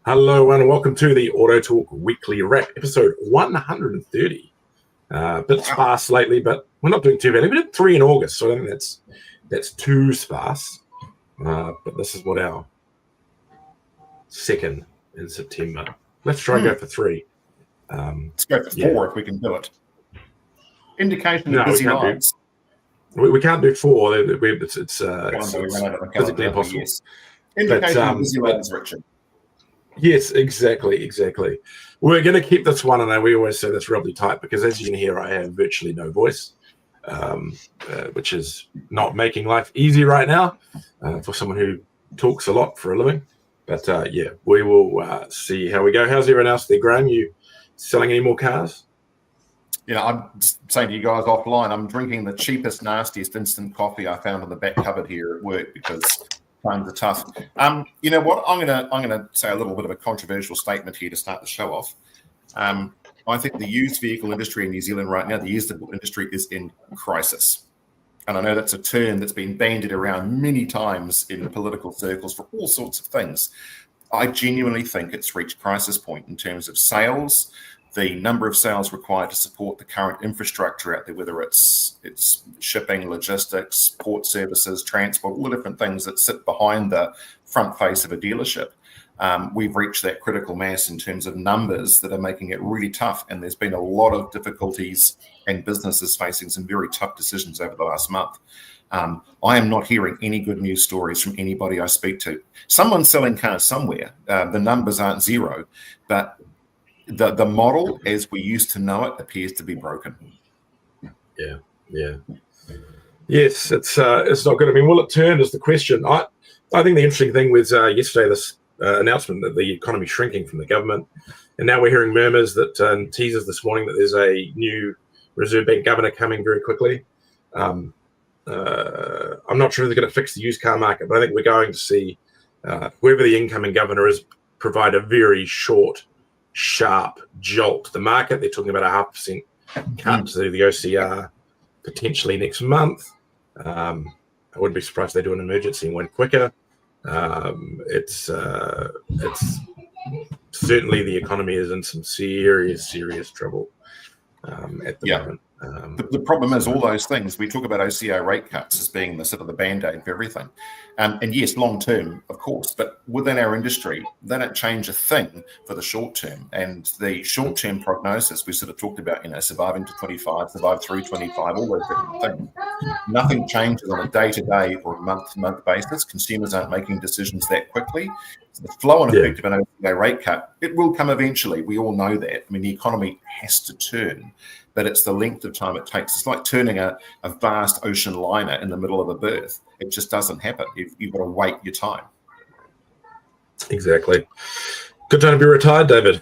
Hello and welcome to the AutoTalk Weekly Wrap, episode 130. A bit sparse lately, but we're not doing too badly. We did 3 in August, so I don't think that's too sparse. But this is what our second in September. Let's try and go for 3. Let's go for 4 if we can do it. Indication of busy lives. We can't do 4. It's physically impossible. Yes. Indication of busy lives, Richard. Yes, exactly. We're going to keep this one, and we always say this really tight because, as you can hear, I have virtually no voice, which is not making life easy right now for someone who talks a lot for a living. But we will see how we go. How's everyone else there, Graham? You selling any more cars? I'm just saying to you guys offline, I'm drinking the cheapest, nastiest instant coffee I found on the back cupboard here at work because times are tough. You know what? I'm gonna say a little bit of a controversial statement here to start the show off. I think the used vehicle industry in New Zealand right now, the used vehicle industry is in crisis. And I know that's a term that's been bandied around many times in political circles for all sorts of things. I genuinely think it's reached crisis point in terms of sales, the number of sales required to support the current infrastructure out there, whether it's shipping, logistics, port services, transport, all the different things that sit behind the front face of a dealership. We've reached that critical mass in terms of numbers that are making it really tough. And there's been a lot of difficulties and businesses facing some very tough decisions over the last month. I am not hearing any good news stories from anybody I speak to. Someone's selling cars somewhere. The numbers aren't zero, but the model as we used to know it appears to be broken. Yeah. Yes, it's not good. I mean, will it turn is the question. I think the interesting thing was yesterday this announcement that the economy is shrinking from the government, and now we're hearing murmurs that teasers this morning that there's a new Reserve Bank governor coming very quickly. I'm not sure if they're going to fix the used car market, but I think we're going to see whoever the incoming governor is provide a very short, sharp jolt to the market. They're talking about a 0.5% cut to the OCR potentially next month. I wouldn't be surprised if they do an emergency and went quicker. It's certainly the economy is in some serious trouble at the moment. The problem is all those things. We talk about OCR rate cuts as being the sort of the band-aid for everything. And yes, long term, of course, but within our industry, they don't change a thing for the short term. And the short-term prognosis, we sort of talked about, surviving to 25, survive through 25, all those different things. Nothing changes on a day-to-day or a month-to-month basis. Consumers aren't making decisions that quickly. So the flow-on effect of an OCR rate cut, it will come eventually. We all know that. I mean, the economy has to turn, but it's the length of time it takes. It's like turning a vast ocean liner in the middle of a berth. It just doesn't happen. You've got to wait your time. Exactly. Good time to be retired, David.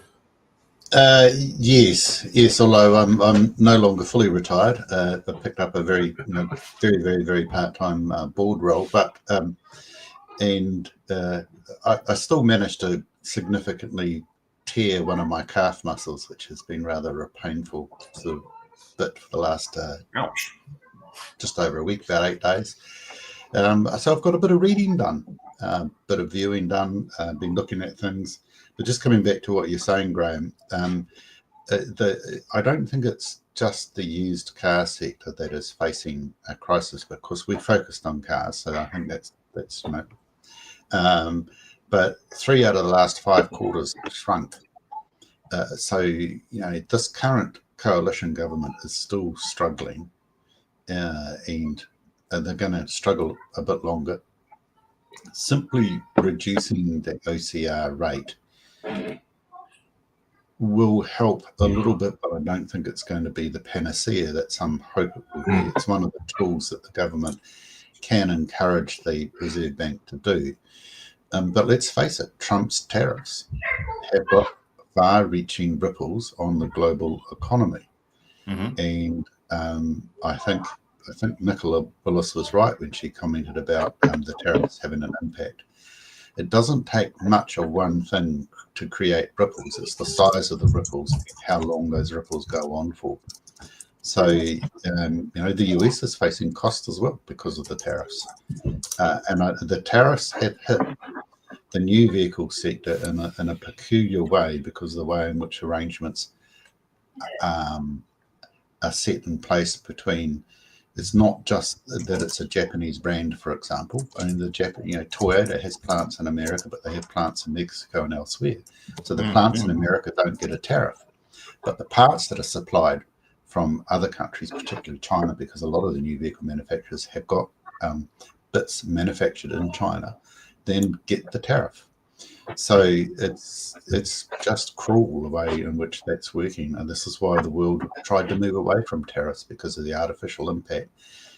Yes. Although I'm no longer fully retired, I picked up a very very part-time board role, but I still managed to significantly tear one of my calf muscles, which has been rather a painful sort of bit for the last just over a week, about 8 days. So I've got a bit of reading done, a bit of viewing done, been looking at things. But just coming back to what you're saying, Graham, I don't think it's just the used car sector that is facing a crisis, because we focused on cars, so I think that's but 3 out of the last 5 quarters have shrunk. So this current coalition government is still struggling, and they're going to struggle a bit longer. Simply reducing the OCR rate will help a little bit, but I don't think it's going to be the panacea that some hope it will be. It's one of the tools that the government can encourage the Reserve Bank to do. But let's face it, Trump's tariffs have got far-reaching ripples on the global economy. And I think Nicola Willis was right when she commented about the tariffs having an impact. It doesn't take much of one thing to create ripples. It's the size of the ripples, how long those ripples go on for. So, the US is facing costs as well because of the tariffs. And the tariffs have hit the new vehicle sector in a peculiar way, because of the way in which arrangements are set in place between. It's not just that it's a Japanese brand, for example. I mean, Toyota has plants in America, but they have plants in Mexico and elsewhere. So the plants in America don't get a tariff. But the parts that are supplied from other countries, particularly China, because a lot of the new vehicle manufacturers have got bits manufactured in China, then get the tariff. So it's just cruel the way in which that's working, and this is why the world tried to move away from tariffs, because of the artificial impact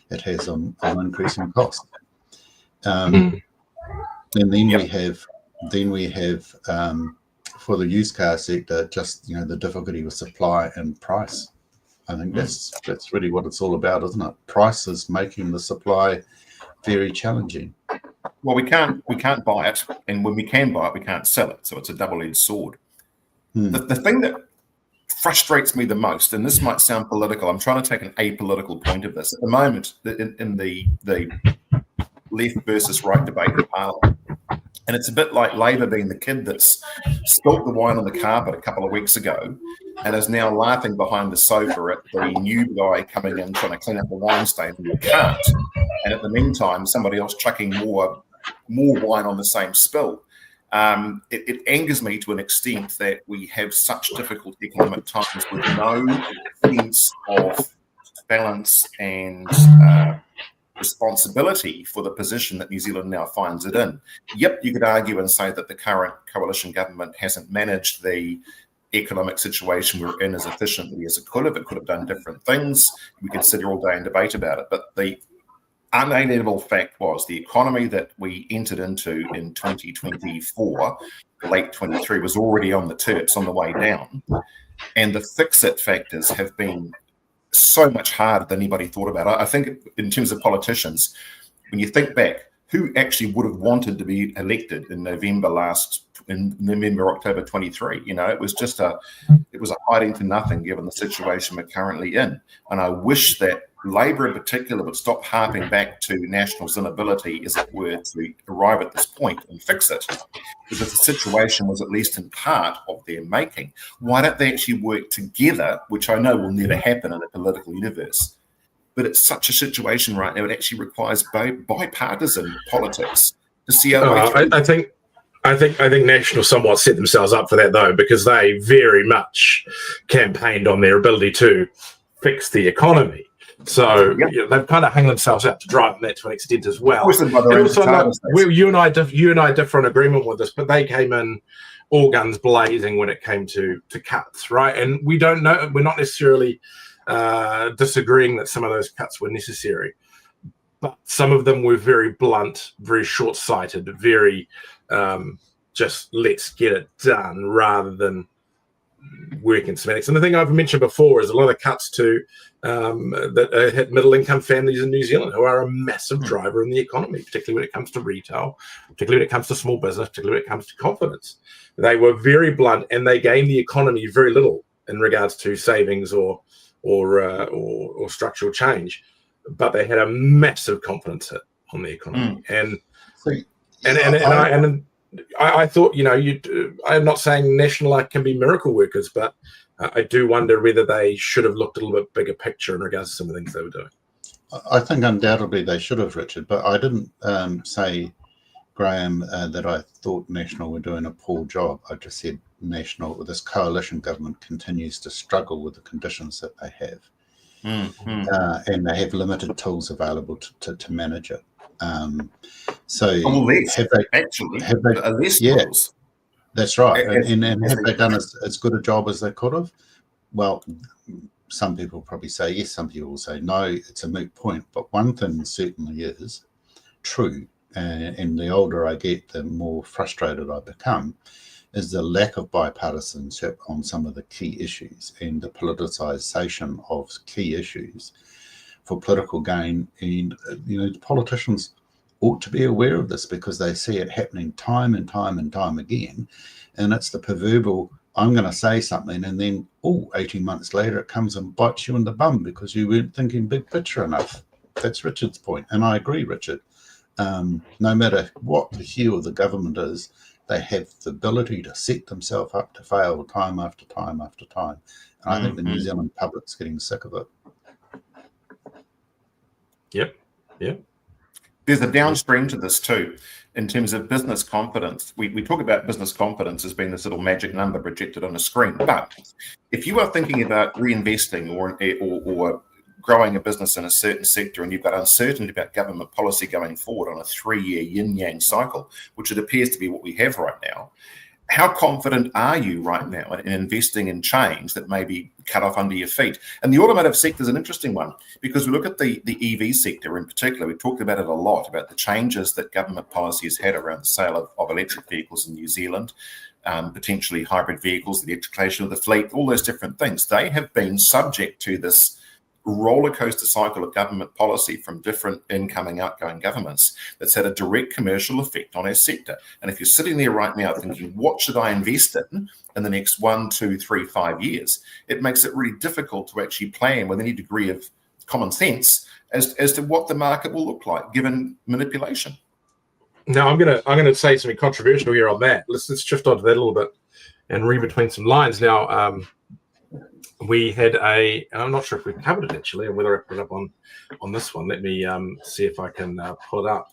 it has on increasing cost. And then we have for the used car sector, just the difficulty with supply and price. I think that's really what it's all about, isn't it? Price is making the supply very challenging. Well, we can't buy it, and when we can buy it, we can't sell it. So it's a double-edged sword. The thing that frustrates me the most, and this might sound political, I'm trying to take an apolitical point of this. At the moment, in the left versus right debate in Parliament, and it's a bit like Labor being the kid that's spilt the wine on the carpet a couple of weeks ago and is now laughing behind the sofa at the new guy coming in trying to clean up the wine stain, and you can't. And at the meantime, somebody else chucking more wine on the same spill. It angers me to an extent that we have such difficult economic times with no sense of balance and responsibility for the position that New Zealand now finds it in. Yep, you could argue and say that the current coalition government hasn't managed the economic situation we're in as efficiently as it could have. It could have done different things. We could sit here all day and debate about it. But the unalienable fact was the economy that we entered into in 2024, late 23, was already on the terps, on the way down. And the fix-it factors have been so much harder than anybody thought about. I think in terms of politicians, when you think back, who actually would have wanted to be elected in November, October 23? It was just a hiding to nothing given the situation we're currently in. And I wish that Labor in particular would stop harping back to National's inability, as it were, to arrive at this point and fix it. Because the situation was at least in part of their making. Why don't they actually work together, which I know will never happen in a political universe? But it's such a situation right now, it actually requires bipartisan politics to see our way through. I think National somewhat set themselves up for that, though, because they very much campaigned on their ability to fix the economy. So they've kind of hung themselves out to dry on that to an extent as well. And also, you and I differ on agreement with this, but they came in all guns blazing when it came to cuts, right? And we don't know. We're not necessarily disagreeing that some of those cuts were necessary, but some of them were very blunt, very short-sighted, very just let's get it done rather than working semantics. And the thing I've mentioned before is a lot of cuts to that hit middle-income families in New Zealand, who are a massive driver in the economy, particularly when it comes to retail, particularly when it comes to small business, particularly when it comes to confidence. They were very blunt, and they gained the economy very little in regards to savings or structural change, but they had a massive confidence hit on the economy. I thought, I'm not saying National can be miracle workers, but I do wonder whether they should have looked a little bit bigger picture in regards to some of the things they were doing. I think undoubtedly they should have, Richard, but I didn't say, Graham, that I thought National were doing a poor job. I just said National, this coalition government, continues to struggle with the conditions that they have. And they have limited tools available to manage it. Tools. That's right. And have they done as good a job as they could have? Well, some people probably say yes, some people will say no, it's a moot point. But one thing certainly is true, and the older I get, the more frustrated I become, is the lack of bipartisanship on some of the key issues and the politicization of key issues for political gain. And, politicians ought to be aware of this because they see it happening time and time and time again. And it's the proverbial, I'm going to say something, and then, 18 months later, it comes and bites you in the bum because you weren't thinking big picture enough. That's Richard's point. And I agree, Richard. no matter what the hue of the government is, they have the ability to set themselves up to fail time after time after time. And I think the New Zealand public's getting sick of it. Yep. There's a downstream to this too, in terms of business confidence. We talk about business confidence as being this little magic number projected on a screen. But if you are thinking about reinvesting or growing a business in a certain sector, and you've got uncertainty about government policy going forward on a 3-year yin-yang cycle, which it appears to be what we have right now, how confident are you right now in investing in change that may be cut off under your feet? And the automotive sector is an interesting one, because we look at the EV sector in particular. We talked about it a lot, about the changes that government policy has had around the sale of electric vehicles in New Zealand, potentially hybrid vehicles, the electrification of the fleet, all those different things. They have been subject to this roller coaster cycle of government policy from different incoming, outgoing governments that's had a direct commercial effect on our sector. And if you're sitting there right now thinking, what should I invest in the next 1, 2, 3, 5 years, it makes it really difficult to actually plan with any degree of common sense as to what the market will look like given manipulation. Now I'm gonna say something controversial here on that. Let's shift onto that a little bit and read between some lines. Now, we had and I'm not sure if we covered it actually, or whether I put it up on this one. Let me see if I can pull it up.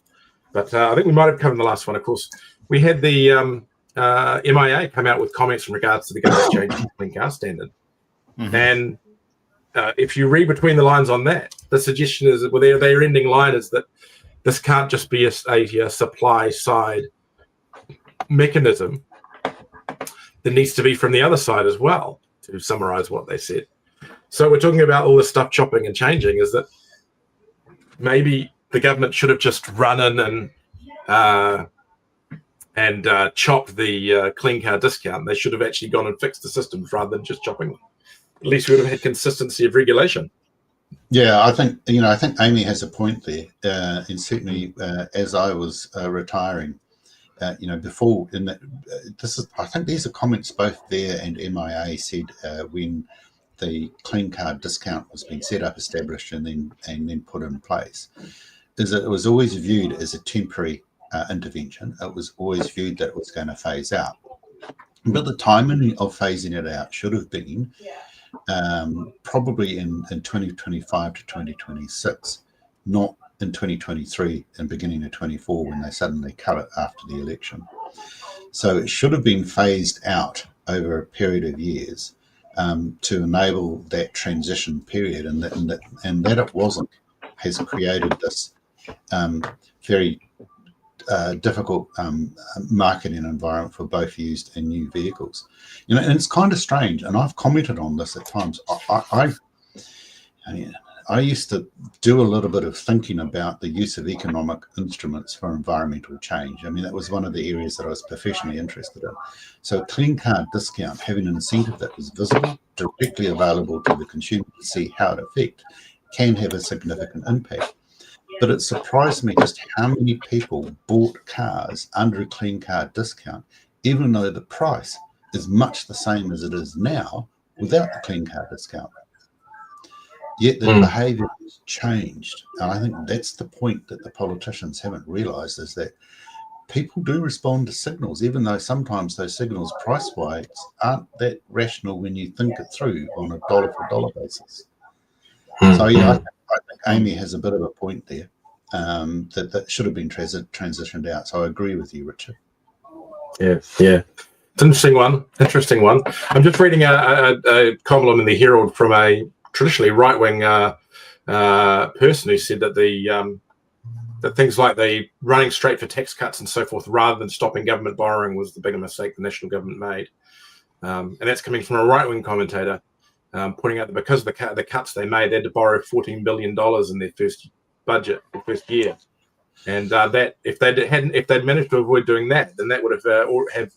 But I think we might have covered the last one. Of course, we had the MIA come out with comments in regards to the government's change in the clean car standard. And if you read between the lines on that, the suggestion is that their ending line is that this can't just be a supply side mechanism. There needs to be from the other side as well, to summarize what they said. So we're talking about all this stuff chopping and changing, is that maybe the government should have just run in and chopped the clean car discount. They should have actually gone and fixed the systems rather than just chopping them. At least we would have had consistency of regulation. Yeah, I think Amy has a point there. And certainly, as I was retiring, before in that, I think these are comments both there and MIA said when the clean car discount was being set up, established, and then put in place, is that it was always viewed as a temporary intervention. It was always viewed that it was going to phase out, but the timing of phasing it out should have been probably in 2025 to 2026, not in 2023 and beginning of 24 when they suddenly cut it after the election. So it should have been phased out over a period of years to enable that transition period, and that it wasn't has created this very difficult marketing environment for both used and new vehicles. And it's kind of strange, and I've commented on this at times. I used to do a little bit of thinking about the use of economic instruments for environmental change. I mean, that was one of the areas that I was professionally interested in. So a clean car discount, having an incentive that was visible, directly available to the consumer to see how it affects, can have a significant impact. But it surprised me just how many people bought cars under a clean car discount, even though the price is much the same as it is now without the clean car discount. Yet the behaviour has changed. And I think that's the point that the politicians haven't realised, is that people do respond to signals, even though sometimes those signals price-wise aren't that rational when you think it through on a dollar-for-dollar basis. So yeah, I think Amy has a bit of a point there, that should have been transitioned out. So I agree with you, Richard. Yeah. It's an interesting one. I'm just reading a column in the Herald from a traditionally right-wing person who said that that things like the running straight for tax cuts and so forth rather than stopping government borrowing was the bigger mistake the national government made. And that's coming from a right-wing commentator, pointing out that because of the cuts they made, they had to borrow $14 billion in their first budget, the first year. And that if they'd managed to avoid doing that, then that would have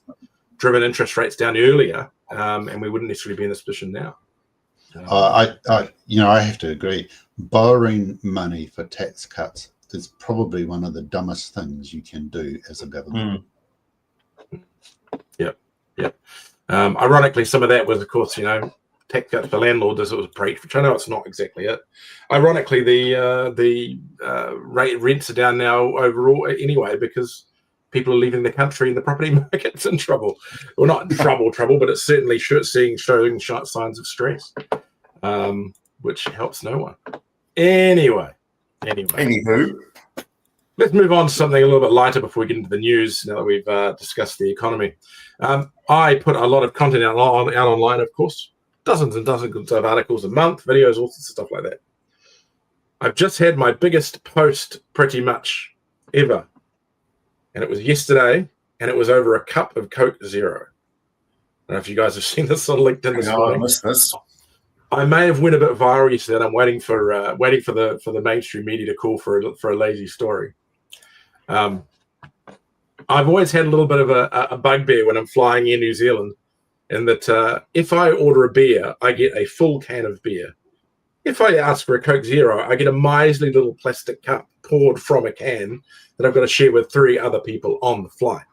driven interest rates down earlier, and we wouldn't necessarily be in this position now. I have to agree. Borrowing money for tax cuts is probably one of the dumbest things you can do as a government. Yep. Ironically, some of that was, of course, tax out to landlords as it was preached, which I know it's not exactly it. Ironically, the rents are down now overall anyway because people are leaving the country and the property market's in trouble. Well, not in trouble, but it's certainly showing signs of stress, which helps no one. Anyway. Anywho. Let's move on to something a little bit lighter before we get into the news, now that we've discussed the economy. I put a lot of content out online, of course. Dozens and dozens of articles a month, videos, all sorts of stuff like that. I've just had my biggest post pretty much ever. And it was yesterday, and it was over a cup of Coke Zero. I don't know if you guys have seen this on LinkedIn this morning. I missed this. I may have went a bit viral yesterday, and I'm waiting for the mainstream media to call for a lazy story. I've always had a little bit of a bugbear when I'm flying in New Zealand, in that if I order a beer, I get a full can of beer. If I ask for a Coke Zero, I get a miserly little plastic cup poured from a can that I've got to share with 3 other people on the flight.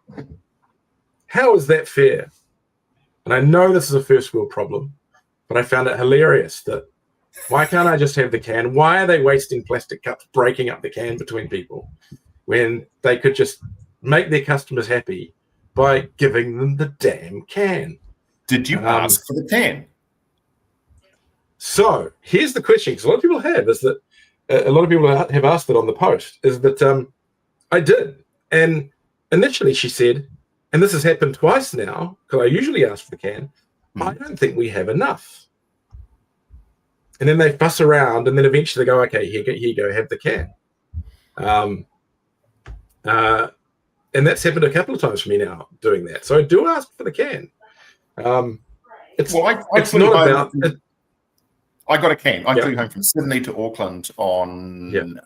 How is that fair? And I know this is a first world problem, but I found it hilarious that why can't I just have the can? Why are they wasting plastic cups, breaking up the can between people, when they could just make their customers happy by giving them the damn can? Did you ask for the can? So here's the question, because a lot of people have, is that a lot of people have asked it on the post, is that I did. And initially she said, and this has happened twice now, because I usually ask for the can, I don't think we have enough. And then they fuss around, and then eventually they go, okay, here you go, have the can. And that's happened a couple of times for me now, doing that. So I do ask for the can. It's not about... I got a can. I flew home from Sydney to Auckland on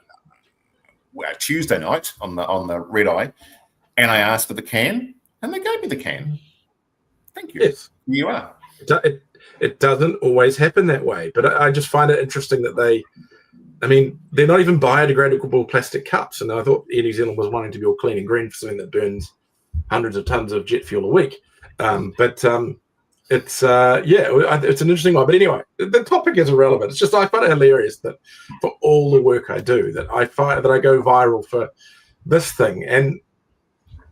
Tuesday night on the red eye, and I asked for the can, and they gave me the can. Thank you. Yes, you are. It doesn't always happen that way, but I just find it interesting that they're not even biodegradable plastic cups, and I thought Air New Zealand was wanting to be all clean and green for something that burns hundreds of tons of jet fuel a week. It's an interesting one. But anyway, the topic is irrelevant. It's just I find it hilarious that for all the work I do, that I go viral for this thing. And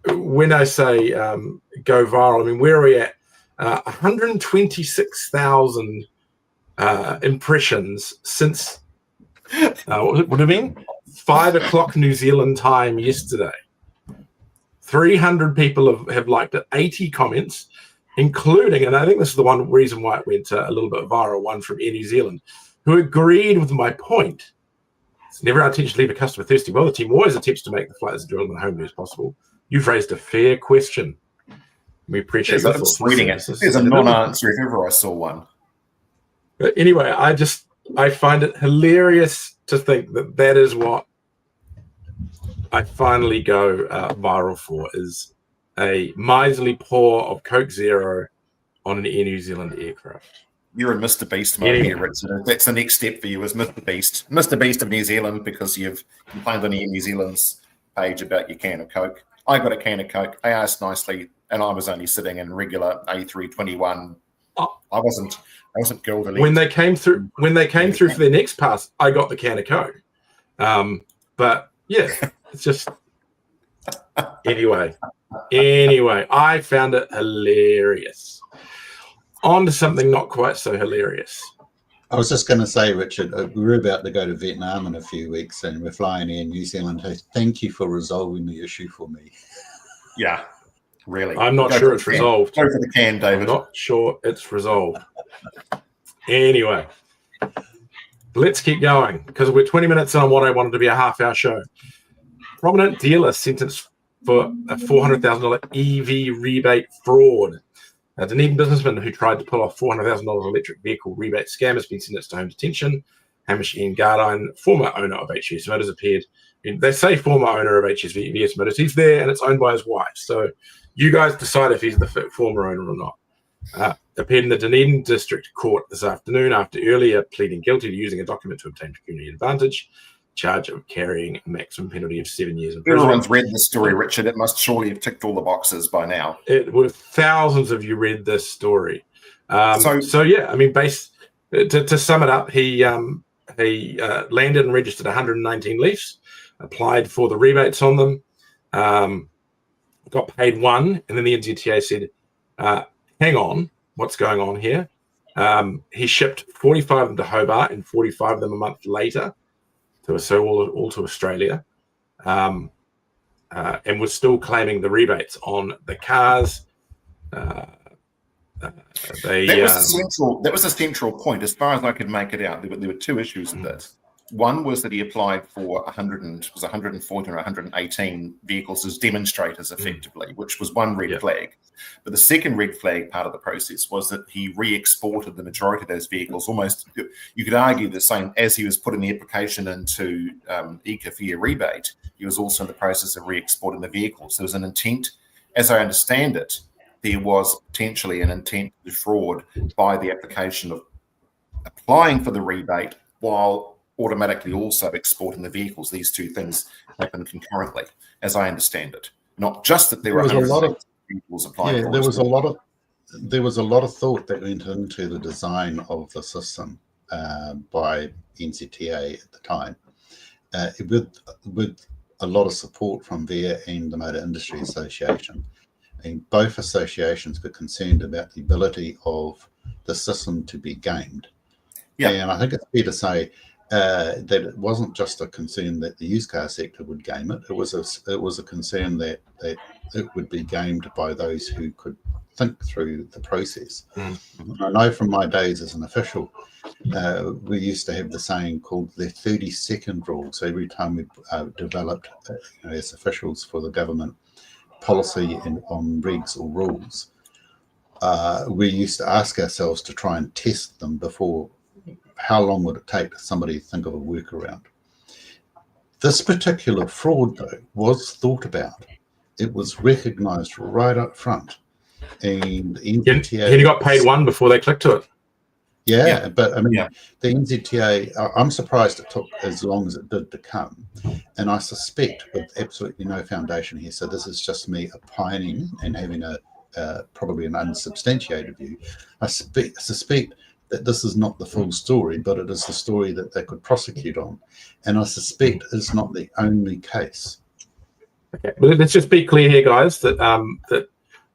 when I say go viral, I mean, where are we at? 126,000 impressions since what would have been 5 o'clock New Zealand time yesterday. 300 people have liked it, 80 comments, including, and I think this is the one reason why it went a little bit viral, one from Air New Zealand, who agreed with my point. It's never our intention to leave a customer thirsty. Well, the team always attempts to make the flight as enjoyable and homely as possible. You've raised a fair question. We appreciate it. I'm reading it. There's a non-answer if ever I saw one. But anyway, I find it hilarious to think that is what I finally go viral for, is a miserly pour of Coke Zero on an Air New Zealand aircraft. You're a Mr. Beast mode here, Richard. That's the next step for you, is Mr. Beast. Mr. Beast of New Zealand, because you've complained on Air New Zealand's page about your can of Coke. I got a can of Coke. I asked nicely, and I was only sitting in regular A321. I wasn't Gold Elite. When they came through for their next pass, I got the can of Coke. But yeah, it's just anyway, I found it hilarious. On to something not quite so hilarious. I was just going to say, Richard, we're about to go to Vietnam in a few weeks, and we're flying Air New Zealand. Thank you for resolving the issue for me. Yeah, really. I'm not sure it's resolved. Go for the can, David. I'm not sure it's resolved. Anyway, let's keep going, because we're 20 minutes on what I wanted to be a half-hour show. Prominent dealer sentenced for a $400,000 EV rebate fraud. A Dunedin businessman who tried to pull off $400,000 electric vehicle rebate scam has been sentenced to home detention. Hamish Ian Gardine, former owner of HVS Motors, appeared. They say former owner of HVS Motors. He's there, and it's owned by his wife. So you guys decide if he's the former owner or not. Appeared in the Dunedin District Court this afternoon after earlier pleading guilty to using a document to obtain pecuniary advantage. Charge of carrying a maximum penalty of 7 years in prison. Everyone's read the story, Richard. It must surely have ticked all the boxes by now. Thousands of you read this story. So yeah, I mean, based to sum it up, he landed and registered 119 leafs, applied for the rebates on them, got paid one, and then the NZTA said, hang on, what's going on here? He shipped 45 of them to Hobart and 45 of them a month later, all to Australia, and was still claiming the rebates on the cars. That was the central point, as far as I could make it out. There were two issues with this. One was that he applied for 114 or 118 vehicles as demonstrators, effectively, which was one red flag. But the second red flag part of the process was that he re-exported the majority of those vehicles. Almost, you could argue the same as he was putting the application into ECA for your rebate. He was also in the process of re-exporting the vehicles. There was an intent, as I understand it, there was potentially an intent to defraud by the application of applying for the rebate while automatically also exporting the vehicles. These two things happen concurrently, as I understand it. Not just that there were a lot of vehicles applying. There was a lot of thought that went into the design of the system by NZTA at the time, with a lot of support from VIA and the Motor Industry Association. And both associations were concerned about the ability of the system to be gamed. Yeah. And I think it's fair to say that it wasn't just a concern that the used car sector would game it. It was a concern that it would be gamed by those who could think through the process. I know from my days as an official, we used to have the saying called the 30-second rule. So every time we developed, as officials for the government, policy on regs or rules, we used to ask ourselves to try and test them before. How long would it take somebody to think of a workaround? This particular fraud, though, was thought about. It was recognised right up front, and NZTA. He got paid one before they clicked to it. Yeah, but I mean, the NZTA. I'm surprised it took as long as it did to come, and I suspect, with absolutely no foundation here, so this is just me opining and having probably an unsubstantiated view. I suspect that this is not the full story, but it is the story that they could prosecute on, and I suspect it's not the only case. Okay, well, let's just be clear here, guys, that that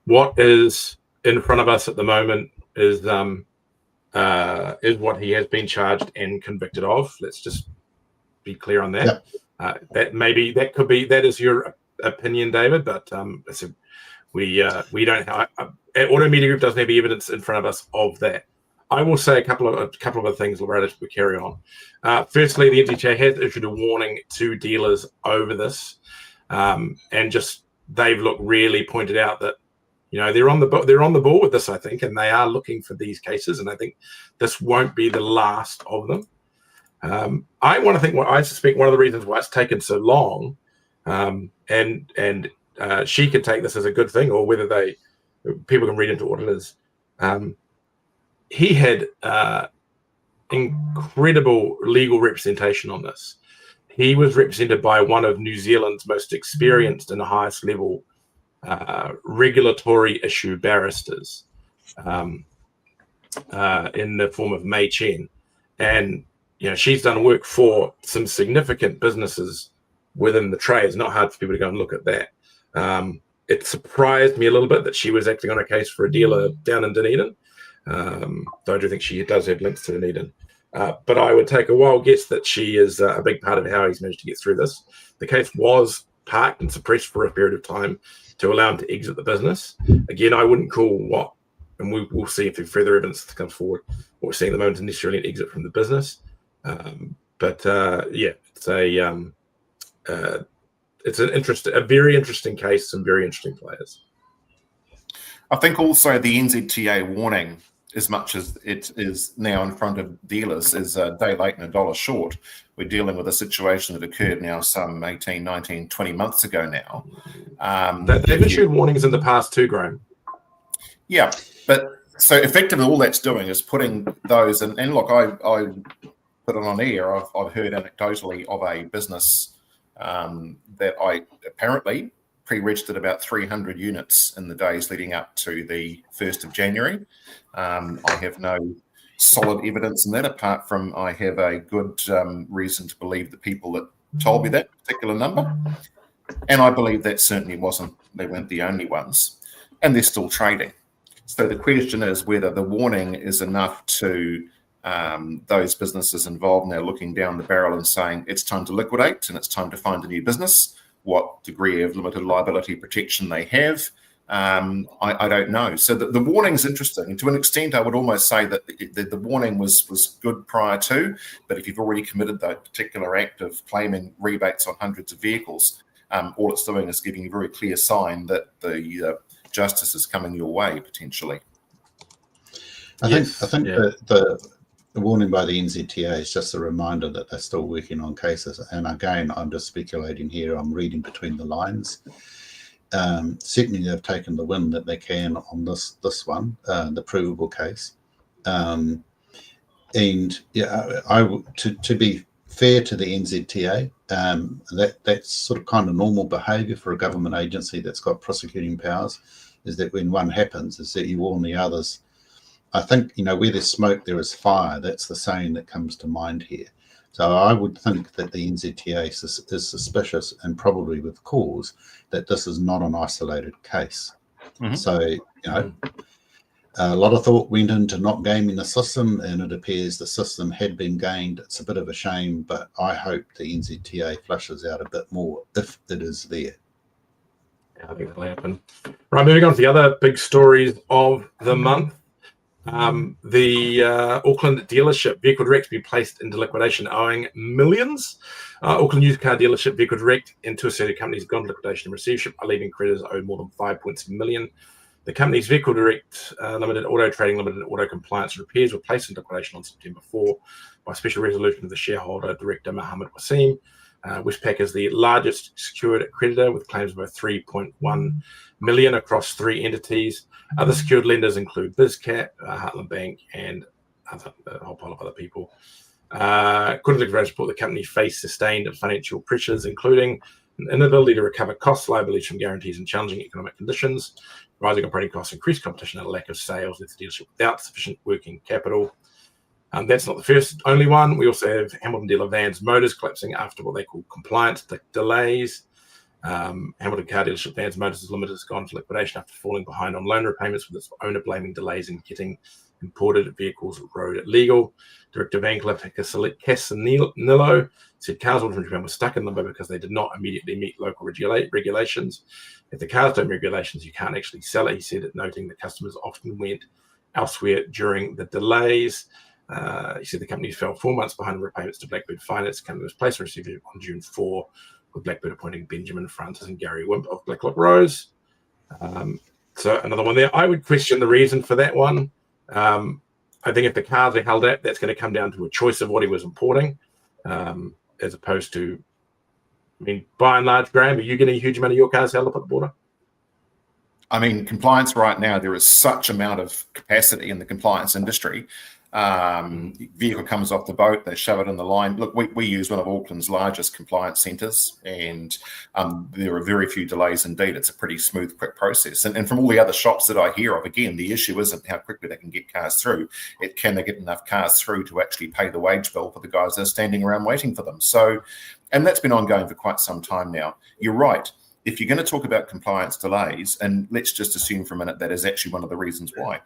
what is in front of us at the moment is what he has been charged and convicted of. Let's just be clear on that. Yep. That is your opinion, David, but we don't. Auto Media Group doesn't have evidence in front of us of that. I will say a couple of other things, Loretta, as we carry on. Firstly, the NZTA has issued a warning to dealers over this, and just they've really pointed out that they're on the ball with this, I think, and they are looking for these cases, and I think this won't be the last of them. I suspect one of the reasons why it's taken so long, and she could take this as a good thing, or whether people can read into what it is. He had incredible legal representation on this. He was represented by one of New Zealand's most experienced and highest level regulatory issue barristers in the form of Mei Chen. And she's done work for some significant businesses within the trade. It's not hard for people to go and look at that. It surprised me a little bit that she was acting on a case for a dealer down in Dunedin. Though I do think she does have links to Dunedin. But I would take a wild guess that she is a big part of how he's managed to get through this. The case was parked and suppressed for a period of time to allow him to exit the business. Again, I wouldn't call what, and we'll see if there's further evidence comes forward, what we're seeing at the moment is necessarily an exit from the business. It's a very interesting case, some very interesting players. I think also the NZTA warning, as much as it is now in front of dealers, is a day late and a dollar short. We're dealing with a situation that occurred now some 18, 19, 20 months ago now. They've issued warnings in the past too, Graham. Yeah, but so effectively all that's doing is putting those, and look, I put it on air, I've heard anecdotally of a business that I apparently pre-registered about 300 units in the days leading up to the 1st of January. I have no solid evidence in that, apart from I have a good reason to believe the people that told me that particular number. And I believe that certainly they weren't the only ones. And they're still trading. So the question is whether the warning is enough to those businesses involved now looking down the barrel and saying it's time to liquidate and it's time to find a new business, what degree of limited liability protection they have. I don't know. So the warning's interesting. And to an extent, I would almost say that the warning was good prior to, but if you've already committed that particular act of claiming rebates on hundreds of vehicles, all it's doing is giving you a very clear sign that the justice is coming your way, potentially. I think the warning by the NZTA is just a reminder that they're still working on cases. And again, I'm just speculating here. I'm reading between the lines. Certainly, they've taken the win that they can on this one, the provable case. And yeah, to be fair to the NZTA, that's sort of kind of normal behaviour for a government agency that's got prosecuting powers. Is that when one happens, is that you warn the others. I think, where there's smoke, there is fire. That's the saying that comes to mind here. So I would think that the NZTA is suspicious, and probably with cause, that this is not an isolated case. Mm-hmm. So, a lot of thought went into not gaming the system, and it appears the system had been gamed. It's a bit of a shame, but I hope the NZTA flushes out a bit more if it is there. Yeah, I think that'll happen. Right, moving on to the other big stories of the month. The Auckland dealership Vehicle Direct be placed into liquidation owing millions. Auckland used car dealership Vehicle Direct and two associated companies gone to liquidation in receivership, leaving creditors owed more than $5.7 million. The company's Vehicle Direct Limited, Auto Trading Limited, and Auto Compliance Repairs were placed into liquidation on September 4 by special resolution of the shareholder director Mohammed Wasim. Westpac is the largest secured creditor with claims of over $3.1 million across three entities. Other secured lenders include BizCat, Heartland Bank, and a whole pile of other people. According to the report, the company faced sustained financial pressures, including an inability to recover costs, liabilities from guarantees, and challenging economic conditions. Rising operating costs, increased competition, and a lack of sales with the dealership without sufficient working capital. That's not the only one. We also have Hamilton Dealer Vans Motors collapsing after what they call compliance delays. Hamilton Car Dealership Vans Motors Limited has gone to liquidation after falling behind on loan repayments, with its owner blaming delays in getting imported vehicles road legal. Director Vancliffe Casanillo said cars ordered from Japan were stuck in limbo because they did not immediately meet local regulations. If the cars don't meet regulations, you can't actually sell it, he said, noting that customers often went elsewhere during the delays. He said the company fell 4 months behind repayments to Blackbird Finance. The company was placed in receivership on June 4, with Blackbird appointing Benjamin Francis and Gary Wimp of Blacklock Rose. So another one there. I would question the reason for that one. I think if the cars are held up, that's going to come down to a choice of what he was importing, as opposed to, by and large, Graham, are you getting a huge amount of your cars held up at the border? Compliance right now, there is such amount of capacity in the compliance industry. Vehicle comes off the boat, they shove it in the line. Look, we use one of Auckland's largest compliance centres, and there are very few delays indeed. It's a pretty smooth, quick process. And from all the other shops that I hear of, again, the issue isn't how quickly they can get cars through. Can they get enough cars through to actually pay the wage bill for the guys that are standing around waiting for them? So, and that's been ongoing for quite some time now. You're right. If you're going to talk about compliance delays, and let's just assume for a minute that is actually one of the reasons why,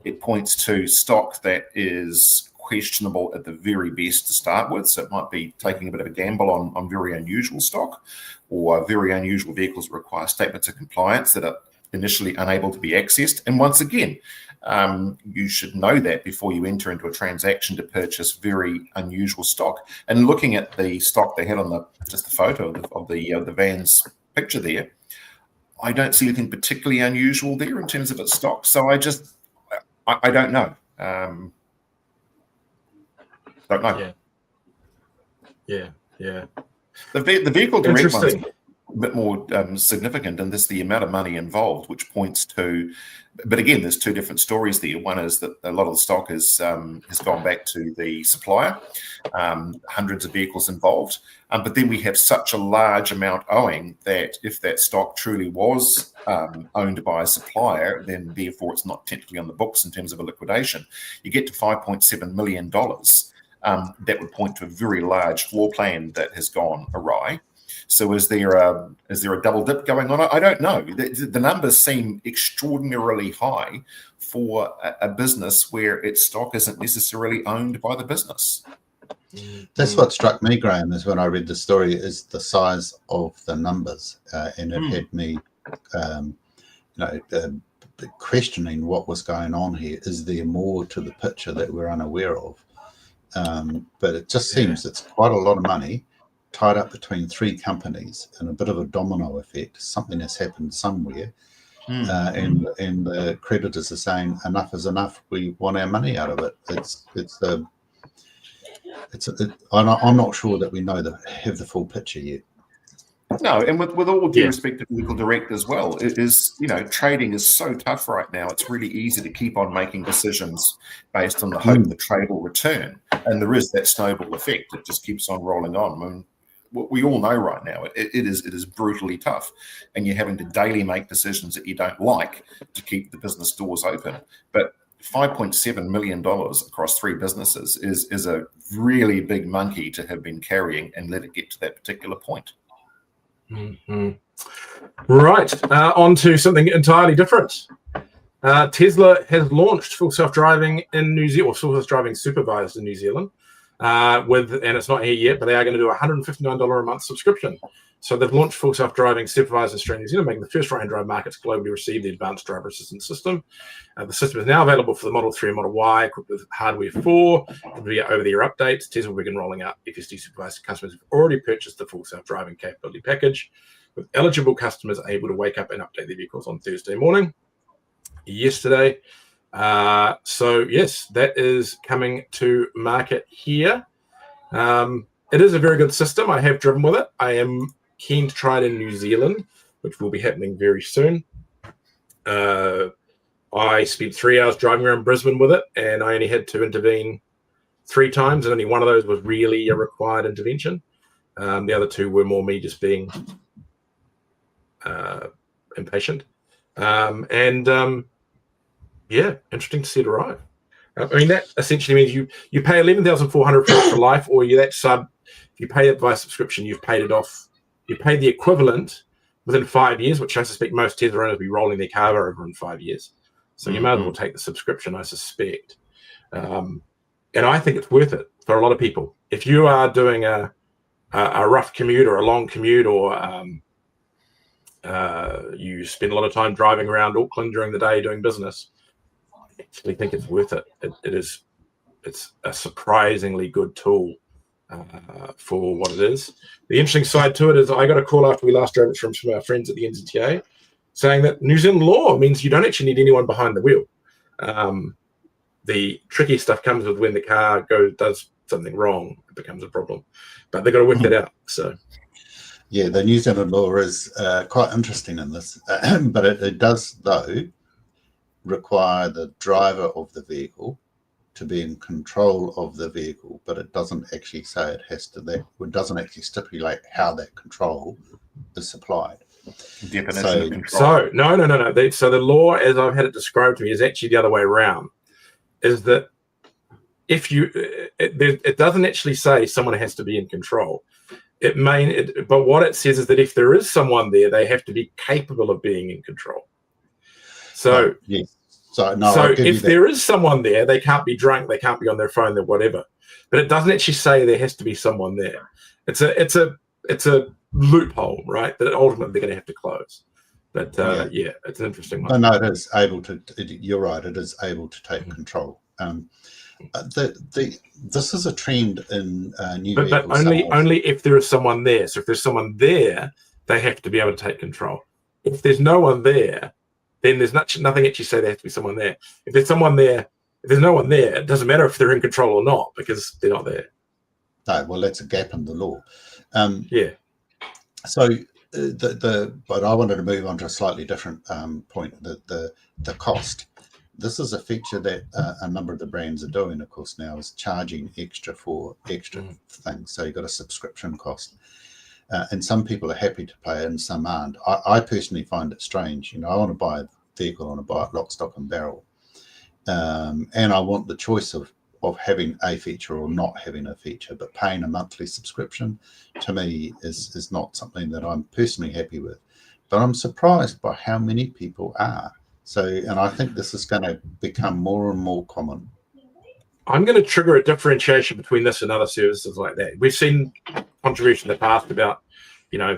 it points to stock that is questionable at the very best to start with. So it might be taking a bit of a gamble on very unusual stock, or very unusual vehicles that require statements of compliance that are initially unable to be accessed. And once again, you should know that before you enter into a transaction to purchase very unusual stock. And looking at the stock they had on just the photo of the van's picture there, I don't see anything particularly unusual there in terms of its stock. So I don't know. Don't know. Yeah. The vehicle direct ones. significant, and this the amount of money involved, which points to. But again, there's two different stories there. One is that a lot of the stock has gone back to the supplier, hundreds of vehicles involved. But then we have such a large amount owing that if that stock truly was owned by a supplier, then therefore it's not technically on the books in terms of a liquidation. You get to $5.7 million. That would point to a very large floor plan that has gone awry. So is there a double dip going on? I don't know. The numbers seem extraordinarily high for a business where its stock isn't necessarily owned by the business. That's what struck me, Graham, is when I read the story, is the size of the numbers, and it had me, questioning what was going on here. Is there more to the picture that we're unaware of? But it just seems it's quite a lot of money tied up between three companies and a bit of a domino effect. Something has happened somewhere, and the creditors are saying enough is enough. We want our money out of it. I'm not sure that we have the full picture yet. No, and with all due respect to Vehicle Direct as well, it is, trading is so tough right now. It's really easy to keep on making decisions based on the hope the trade will return, and there is that snowball effect. It just keeps on rolling on. I mean, what we all know right now, it is brutally tough, and you're having to daily make decisions that you don't like to keep the business doors open. But $5.7 million across three businesses is a really big monkey to have been carrying and let it get to that particular point. Mm-hmm. Right, on to something entirely different. Tesla has launched full self-driving in New Zealand, or full self-driving supervised in New Zealand, and it's not here yet, but they are going to do a $159 a month subscription. So they've launched full self-driving supervised in Australia and New Zealand, making the first right-hand drive market to globally receive the advanced driver assistance system. The system is now available for the Model 3 and Model Y, equipped with hardware 4, via over-the-air updates. Tesla will begin rolling out FSD supervised to customers who've already purchased the full self-driving capability package, with eligible customers able to wake up and update their vehicles on Thursday morning. Yesterday. So yes, that is coming to market here. It is a very good system. I have driven with it. I am keen to try it in New Zealand, which will be happening very soon. I spent 3 hours driving around Brisbane with it, and I only had to intervene 3 times, and only one of those was really a required intervention. The other 2 were more me just being impatient. Yeah, interesting to see it arrive. I mean, that essentially means you pay $11,400 for life, or that sub. If you pay it by subscription, you've paid it off. You pay the equivalent within 5 years, which I suspect most Tesla owners will be rolling their car over in 5 years. So you might as well take the subscription, I suspect. And I think it's worth it for a lot of people. If you are doing a rough commute or a long commute, or you spend a lot of time driving around Auckland during the day doing business, I actually think it's worth it. It's a surprisingly good tool for what it is. The interesting side to it is I got a call after we last drove it from some of our friends at the NZTA saying that New Zealand law means you don't actually need anyone behind the wheel. The tricky stuff comes with when the car does something wrong, it becomes a problem. But they've got to work that out. So, yeah, the New Zealand law is quite interesting in this, but it does, though, require the driver of the vehicle to be in control of the vehicle, but it doesn't actually say it has to. It doesn't actually stipulate how that control is supplied. Definition of control. So no. So the law, as I've had it described to me, is actually the other way around. Is that if it doesn't actually say someone has to be in control. But what it says is that if there is someone there, they have to be capable of being in control. So yes. So if there is someone there, they can't be drunk, they can't be on their phone, or whatever. But it doesn't actually say there has to be someone there. It's a loophole, right? That ultimately they're going to have to close. But yeah, it's an interesting one. No, it is able to. You're right. It is able to take control. This is a trend in new vehicles. But only if there is someone there. So if there's someone there, they have to be able to take control. If there's no one there, then there's nothing actually say there has to be someone there. If there's someone there, if there's no one there, it doesn't matter if they're in control or not, because they're not there. No, well, that's a gap in the law. Yeah. So But I wanted to move on to a slightly different point. The cost. This is a feature that a number of the brands are doing, of course, now, is charging extra for extra things. So you've got a subscription cost. And some people are happy to pay it and some aren't. I personally find it strange. I want to buy a vehicle, I want to buy it lock, stock and barrel. And I want the choice of having a feature or not having a feature, but paying a monthly subscription to me is not something that I'm personally happy with. But I'm surprised by how many people are. So, and I think this is going to become more and more common. I'm going to trigger a differentiation between this and other services like that. We've seen controversy in the past about,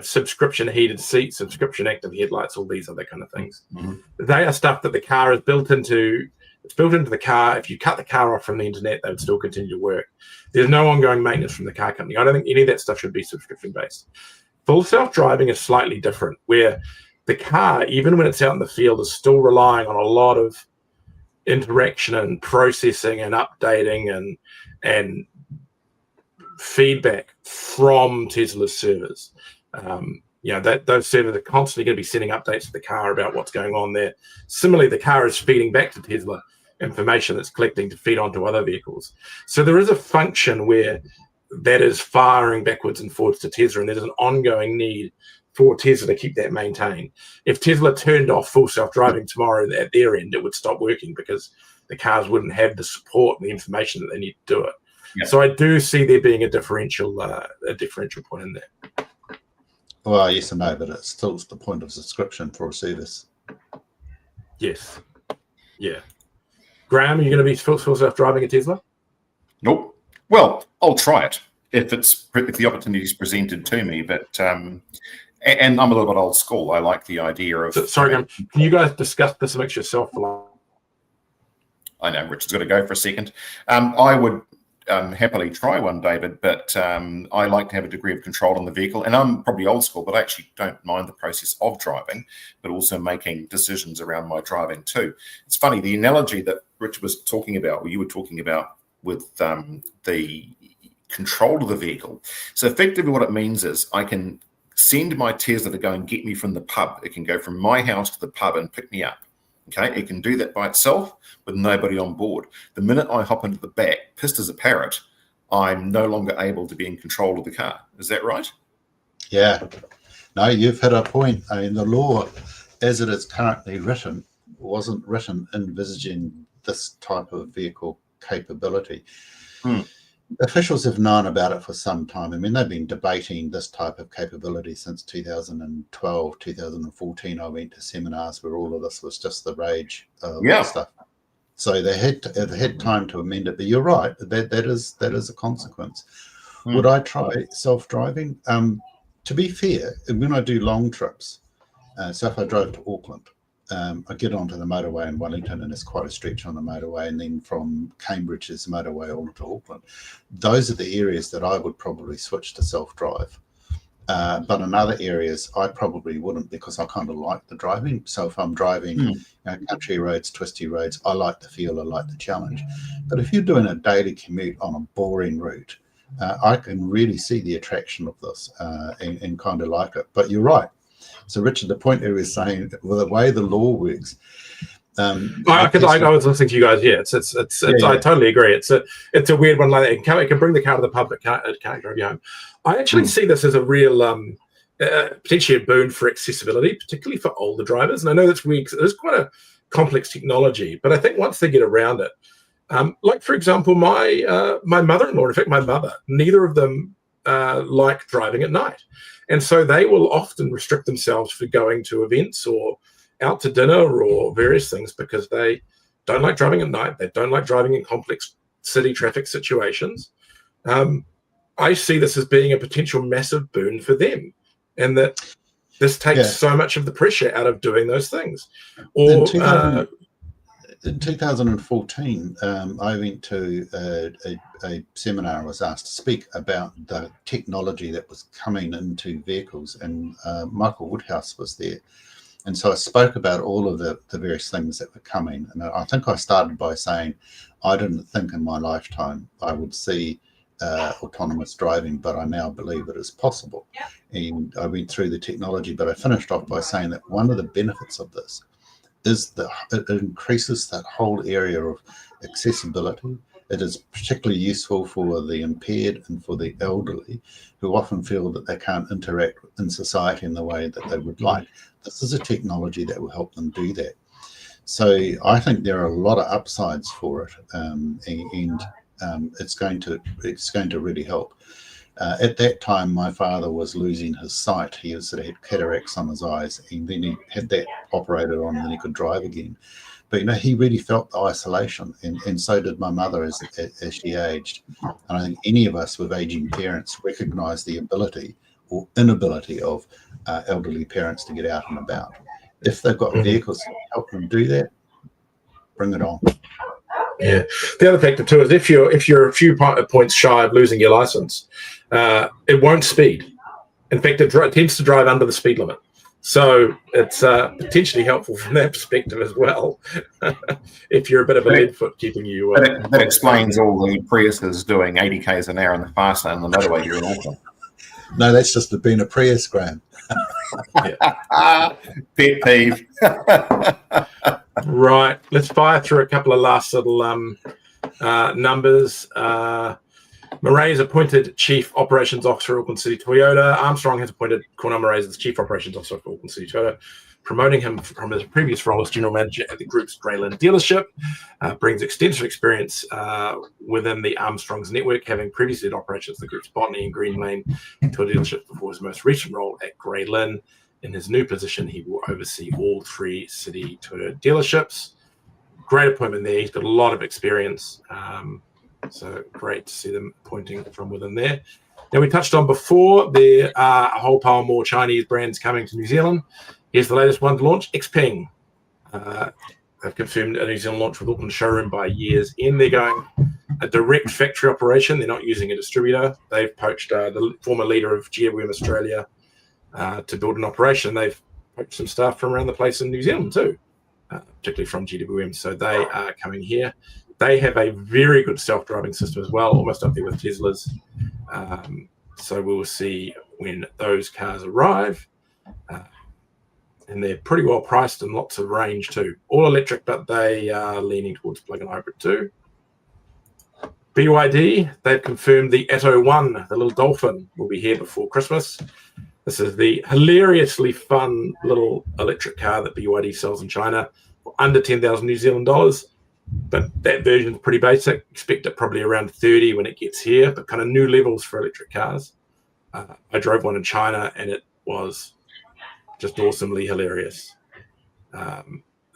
subscription heated seats, subscription active headlights, all these other kind of things. Mm-hmm. They are stuff that the car is built into. It's built into the car. If you cut the car off from the internet, they would still continue to work. There's no ongoing maintenance from the car company. I don't think any of that stuff should be subscription-based. Full self-driving is slightly different, where the car, even when it's out in the field, is still relying on a lot of interaction and processing and updating and feedback from Tesla's servers. Those servers are constantly going to be sending updates to the car about what's going on there. Similarly, the car is feeding back to Tesla information that's collecting to feed onto other vehicles. So there is a function where that is firing backwards and forwards to Tesla, and there's an ongoing need for Tesla to keep that maintained. If Tesla turned off full self-driving tomorrow at their end, it would stop working because the cars wouldn't have the support and the information that they need to do it. Yeah. So I do see there being a differential point in there. Well, yes and no, but it's still the point of subscription for a service. Yes. Yeah. Graham, are you going to be full self-driving a Tesla? Nope. Well, I'll try it if the opportunity is presented to me. But and I'm a little bit old school. I like the idea of. Sorry, Graham. Can you guys discuss this amongst yourself? I know Richard's got to go for a second. I would happily try one, David, but I like to have a degree of control on the vehicle. And I'm probably old school, but I actually don't mind the process of driving, but also making decisions around my driving too. It's funny, the analogy that Richard was talking about, or you were talking about with the control of the vehicle. So effectively what it means is I can send my Tesla to go and get me from the pub. It can go from my house to the pub and pick me up. Okay, it can do that by itself with nobody on board. The minute I hop into the back, pissed as a parrot, I'm no longer able to be in control of the car. Is that right? Yeah. No, you've hit a point. I mean, the law, as it is currently written, wasn't written envisaging this type of vehicle capability. Officials have known about it for some time. I mean, they've been debating this type of capability since 2012, 2014. I went to seminars where all of this was just the rage stuff. So they had time to amend it. But you're right, that is a consequence. Would I try self-driving? To be fair, when I do long trips, so if I drove to Auckland, I get onto the motorway in Wellington, and it's quite a stretch on the motorway, and then from Cambridge is the motorway all to Auckland. Those are the areas that I would probably switch to self-drive. But in other areas, I probably wouldn't, because I kind of like the driving. So if I'm driving country roads, twisty roads, I like the feel, I like the challenge. But if you're doing a daily commute on a boring route, I can really see the attraction of this and kind of like it. But you're right. So, Richard, the point he was saying, well, the way the law works. I was listening to you guys. Yeah, I totally agree. It's a weird one like that. It can bring the car to the pub, but can't drive you home. I actually see this as a real potentially a boon for accessibility, particularly for older drivers. And I know that's weird because it is quite a complex technology, but I think once they get around it, like for example, my mother-in-law, in fact, my mother, neither of them like driving at night. And so they will often restrict themselves for going to events or out to dinner or various things because they don't like driving at night. They don't like driving in complex city traffic situations. I see this as being a potential massive boon for them, and that this takes so much of the pressure out of doing those things. Or in 2014, I went to a seminar. I was asked to speak about the technology that was coming into vehicles, and Michael Woodhouse was there. And so I spoke about all of the various things that were coming. And I think I started by saying I didn't think in my lifetime I would see autonomous driving, but I now believe it is possible. And I went through the technology, but I finished off by saying that one of the benefits of this is that it increases that whole area of accessibility. It is particularly useful for the impaired and for the elderly, who often feel that they can't interact in society in the way that they would like. This is a technology that will help them do that. So I think there are a lot of upsides for it, and it's going to really help. At that time, my father was losing his sight. He had cataracts on his eyes, and then he had that operated on, and then he could drive again. But he really felt the isolation, and so did my mother as she aged. And I think any of us with aging parents recognise the ability or inability of elderly parents to get out and about. If they've got vehicles that help them do that, bring it on. Yeah. The other factor too is if you're a few points shy of losing your license, it won't speed. In fact, it tends to drive under the speed limit. So it's potentially helpful from that perspective as well. If you're a bit of a lead foot keeping you. That explains all the Priuses doing 80 k's an hour in the fast lane on the motorway here in Auckland. No, that's just been a Prius, Graham. Pet peeve. Right, let's fire through a couple of last little numbers. Murray is appointed Chief Operations Officer at Auckland City Toyota. Armstrong has appointed Cornell Murray as Chief Operations Officer for Auckland City Toyota, promoting him from his previous role as General Manager at the group's Greyland dealership. Brings extensive experience within the Armstrong's network, having previously led operations at the group's Botany and Green Lane Toyota dealerships before his most recent role at Greyland. In his new position, he will oversee all 3 City Toyota dealerships. Great appointment there. He's got a lot of experience. So great to see them appointing from within there. Now, we touched on before, there are a whole pile more Chinese brands coming to New Zealand. Here's the latest one to launch, Xpeng. They've confirmed a New Zealand launch with Auckland showroom by year's end. They're going a direct factory operation. They're not using a distributor. They've poached the former leader of GWM Australia to build an operation. They've poached some staff from around the place in New Zealand too, particularly from GWM. So they are coming here. They have a very good self-driving system as well, almost up there with Tesla's. So we'll see when those cars arrive. And they're pretty well priced and lots of range too. All electric, but they are leaning towards plug-in hybrid too. BYD, they've confirmed the Atto 1, the little dolphin, will be here before Christmas. This is the hilariously fun little electric car that BYD sells in China for under 10,000 New Zealand dollars. But that version is pretty basic. Expect it probably around 30 when it gets here, but kind of new levels for electric cars. I drove one in China and it was just awesomely hilarious.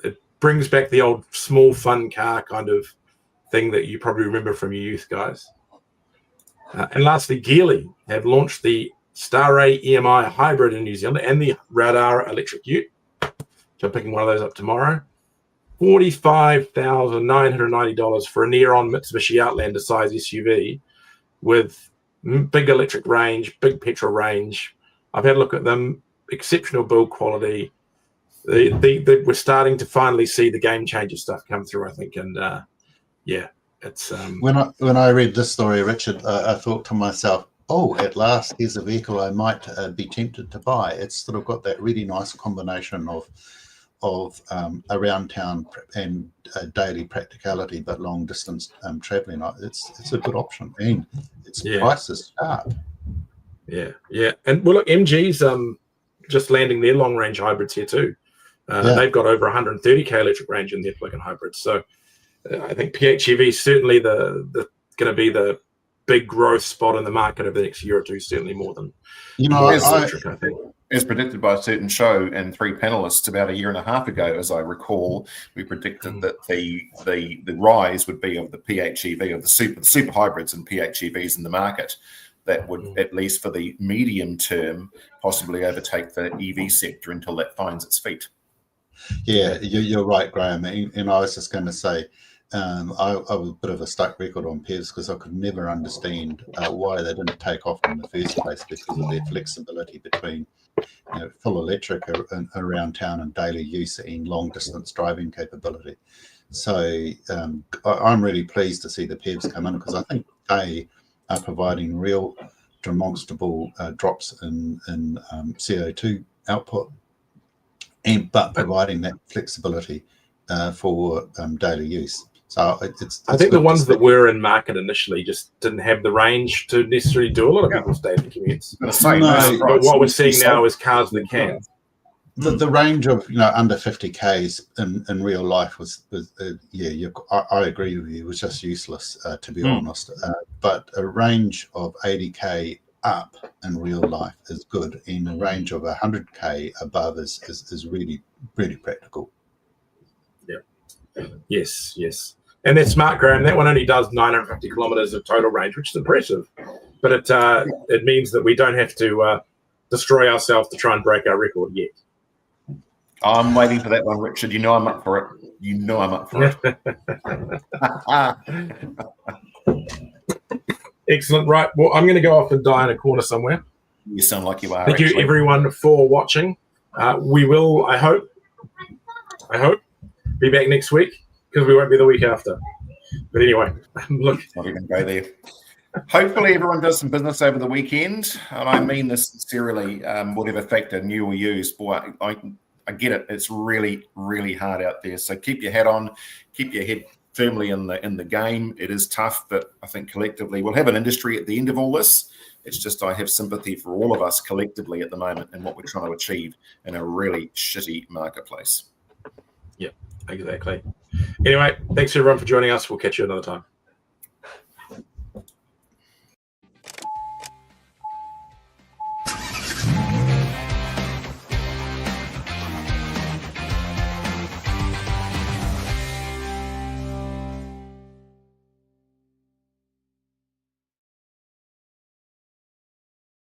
It brings back the old small fun car kind of thing that you probably remember from your youth, guys. And lastly, Geely have launched the Starray EMI hybrid in New Zealand and the Radar electric ute. So I'm picking one of those up tomorrow. $45,990 for a near-on Mitsubishi Outlander size SUV with big electric range, big petrol range. I've had a look at them. Exceptional build quality. We're starting to finally see the game changer stuff come through, I think. And yeah, it's when I read this story, Richard, I thought to myself, oh, at last here's a vehicle I might be tempted to buy. It's sort of got that really nice combination of around town and daily practicality, but long distance traveling. It's a good option, and its price is sharp. Yeah. And well, look, MG's just landing their long range hybrids here too. They've got over 130k electric range in their plug-in hybrids. So I think PHEV is certainly the going to be the big growth spot in the market over the next year or two. Certainly more than electric, I think. As predicted by a certain show and 3 panelists about a year and a half ago, as I recall, we predicted that the rise would be of the PHEV, of the super hybrids and PHEVs in the market that would, at least for the medium term, possibly overtake the EV sector until that finds its feet. Yeah, you're right, Graham. And I was just going to say, I was a bit of a stuck record on PEVs because I could never understand why they didn't take off in the first place, because of their flexibility between full electric around town and daily use and long distance driving capability. So I'm really pleased to see the PEVs come in, because I think are providing real demonstrable drops in CO2 output, but providing that flexibility for daily use. So I think the ones that were in market initially just didn't have the range to necessarily do a lot of people's daily commutes. But what we're seeing now is cars that can. The range of under 50 k's in real life was I agree with you, was just useless to be honest. But a range of 80k up in real life is good, and a range of 100k above is really practical. Yes. And that's smart, Graham. That one only does 950 kilometres of total range, which is impressive. But it means that we don't have to destroy ourselves to try and break our record yet. I'm waiting for that one, Richard. You know I'm up for it. Excellent. Right. Well, I'm going to go off and die in a corner somewhere. You sound like you are. Thank you, everyone, for watching. We will, I hope, be back next week, because we won't be the week after. But anyway, look. Not even go there. Hopefully everyone does some business over the weekend. And I mean this sincerely, whatever factor, new or used. Boy, I get it. It's really, really hard out there. So keep your hat on, keep your head firmly in the game. It is tough, but I think collectively we'll have an industry at the end of all this. It's just I have sympathy for all of us collectively at the moment and what we're trying to achieve in a really shitty marketplace. Yeah, exactly. Anyway, thanks everyone for joining us. We'll catch you another time.